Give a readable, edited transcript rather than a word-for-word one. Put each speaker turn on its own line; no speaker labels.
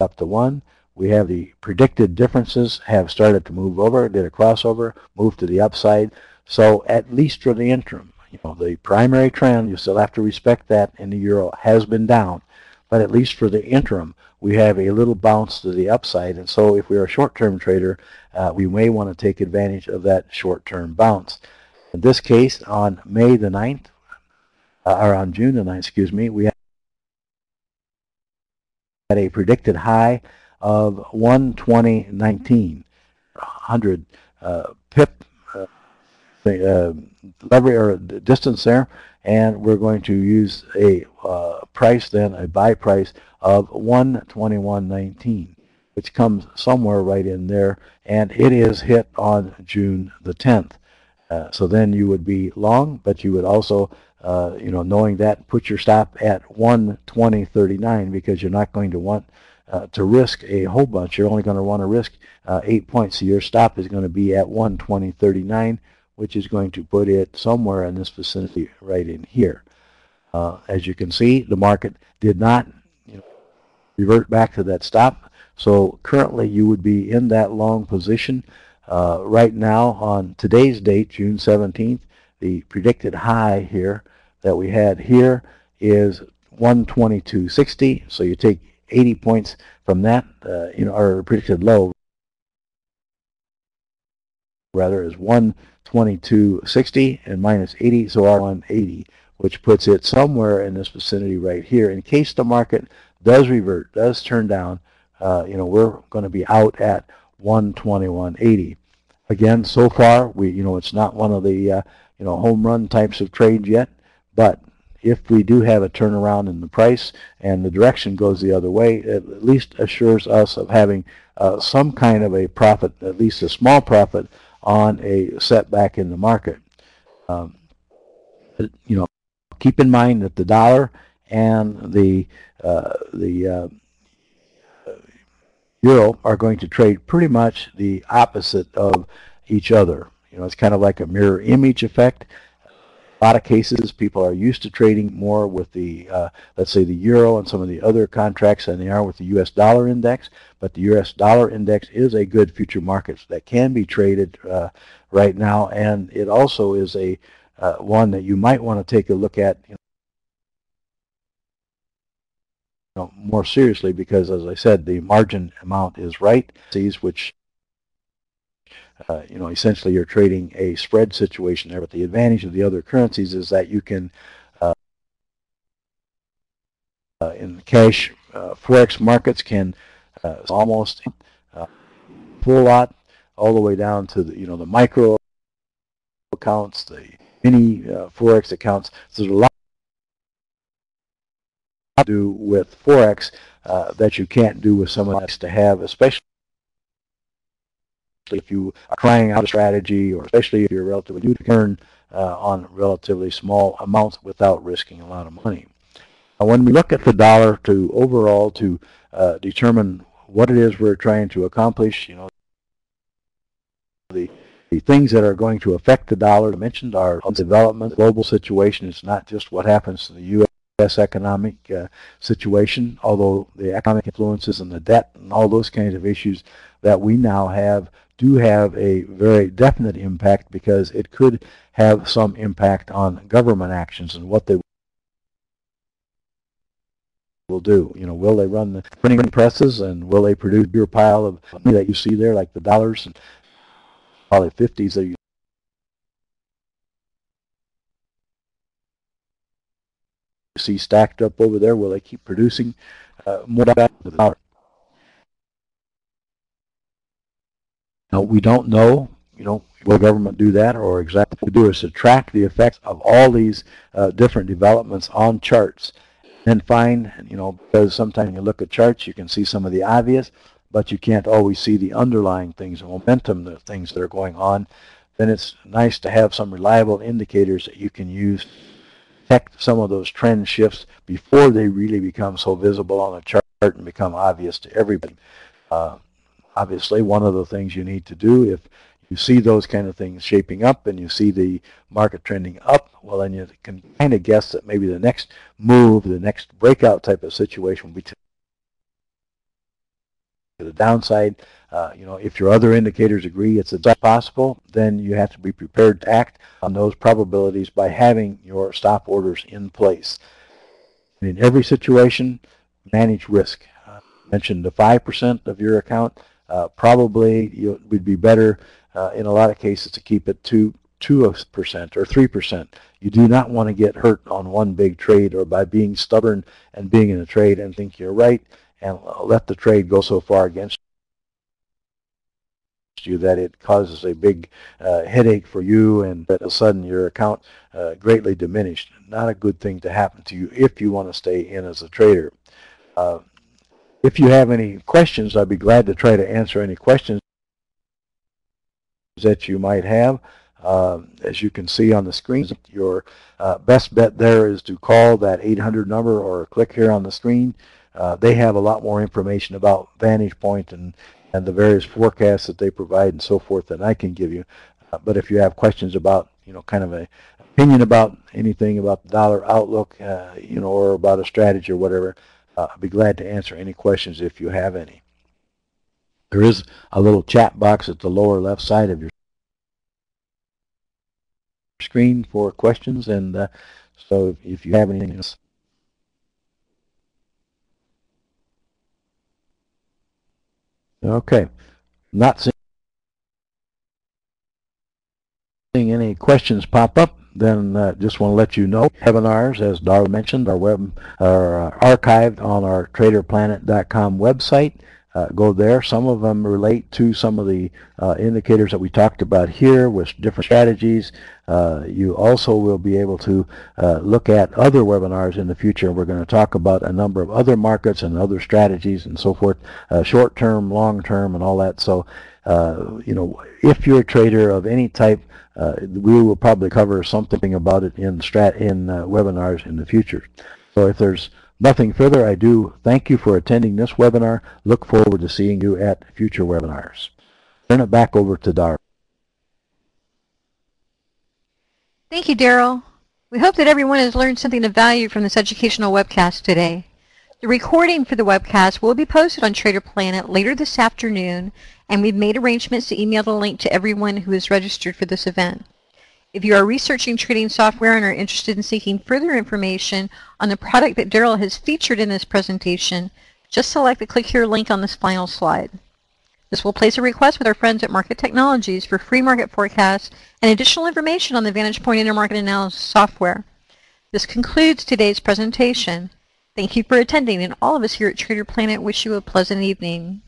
up to 1. We have the predicted differences have started to move over, did a crossover, moved to the upside. So at least for the interim, the primary trend, you still have to respect that in the euro, has been down. But at least for the interim, we have a little bounce to the upside. And so if we're a short-term trader, we may want to take advantage of that short-term bounce. In this case, on May the 9th, or on June the 9th, excuse me, we had a predicted high of 120.19, 100 pip leverage or distance there, and we're going to use a price then, a buy price of 121.19, which comes somewhere right in there, and it is hit on June the 10th. So then you would be long, but you would also, knowing that, put your stop at 120.39 because you're not going to want to risk a whole bunch. You're only going to want to risk 8 points. So your stop is going to be at 120.39, which is going to put it somewhere in this vicinity right in here. As you can see, the market did not revert back to that stop. So currently you would be in that long position. Right now, on today's date, June 17th, the predicted high here that we had here is 122.60. So you take 80 points from that, our predicted low rather is 122.60 and minus 80, so our 180, which puts it somewhere in this vicinity right here. In case the market does revert, does turn down, we're going to be out at 121.80. Again, so far, it's not one of the home run types of trades yet, but if we do have a turnaround in the price and the direction goes the other way, it at least assures us of having some kind of a profit, at least a small profit, on a setback in the market. Keep in mind that the dollar and the euro are going to trade pretty much the opposite of each other. It's kind of like a mirror image effect. A lot of cases, people are used to trading more with the, let's say, the euro and some of the other contracts than they are with the U.S. dollar index. But the U.S. dollar index is a good future market that can be traded right now, and it also is a one that you might want to take a look at more seriously, because, as I said, the margin amount is right. Which essentially you're trading a spread situation there. But the advantage of the other currencies is that you can, in cash forex markets, can almost full lot all the way down to the micro accounts, the mini forex accounts. So there's a lot to do with forex that you can't do with someone else to have, especially if you are trying out a strategy, or especially if you're relatively new to earn on relatively small amounts without risking a lot of money. When we look at the dollar to overall to determine what it is we're trying to accomplish, the things that are going to affect the dollar, I mentioned, are development, global situation. It's not just what happens to the U.S. economic situation, although the economic influences and the debt and all those kinds of issues that we now have do have a very definite impact, because it could have some impact on government actions and what they will do. Will they run the printing presses, and will they produce your pile of money that you see there, like the dollars and probably 50s that you see stacked up over there? Will they keep producing more back to the dollar? Now, we don't know, will the government do that, or exactly what we do is to track the effects of all these different developments on charts, and find, because sometimes when you look at charts, you can see some of the obvious, but you can't always see the underlying things, the momentum, the things that are going on. Then it's nice to have some reliable indicators that you can use to detect some of those trend shifts before they really become so visible on a chart and become obvious to everybody. Obviously, one of the things you need to do, if you see those kind of things shaping up and you see the market trending up, well, then you can kind of guess that maybe the next move, the next breakout type of situation will be the downside. If your other indicators agree it's possible, then you have to be prepared to act on those probabilities by having your stop orders in place. In every situation, manage risk. Mentioned the 5% of your account. Probably it would be better in a lot of cases to keep it to 2% or 3%. You do not want to get hurt on one big trade or by being stubborn and being in a trade and think you're right and let the trade go so far against you that it causes a big headache for you and that all of a sudden your account greatly diminished. Not a good thing to happen to you if you want to stay in as a trader. If you have any questions, I'd be glad to try to answer any questions that you might have. As you can see on the screen, your best bet there is to call that 800 number or click here on the screen. They have a lot more information about Vantage Point and the various forecasts that they provide and so forth than I can give you. But if you have questions about, kind of an opinion about anything about the dollar outlook, or about a strategy or whatever, I'd be glad to answer any questions if you have any. There is a little chat box at the lower left side of your screen for questions, and so if you have anything else. Okay, not seeing any questions pop up, then just want to let you know webinars, as Darrell mentioned, are archived on our TraderPlanet.com website. Go there. Some of them relate to some of the indicators that we talked about here with different strategies. You also will be able to look at other webinars in the future. We're going to talk about a number of other markets and other strategies and so forth, short-term, long-term, and all that. So, if you're a trader of any type, we will probably cover something about it in webinars in the future. So if there's nothing further, I do thank you for attending this webinar. Look forward to seeing you at future webinars. Turn it back over to Darrell.
Thank you, Darrell. We hope that everyone has learned something of value from this educational webcast today. The recording for the webcast will be posted on Trader Planet later this afternoon, and we've made arrangements to email the link to everyone who is registered for this event. If you are researching trading software and are interested in seeking further information on the product that Darrell has featured in this presentation, just select the Click Here link on this final slide. This will place a request with our friends at Market Technologies for free market forecasts and additional information on the Vantage Point Intermarket Analysis software. This concludes today's presentation. Thank you for attending, and all of us here at Trader Planet wish you a pleasant evening.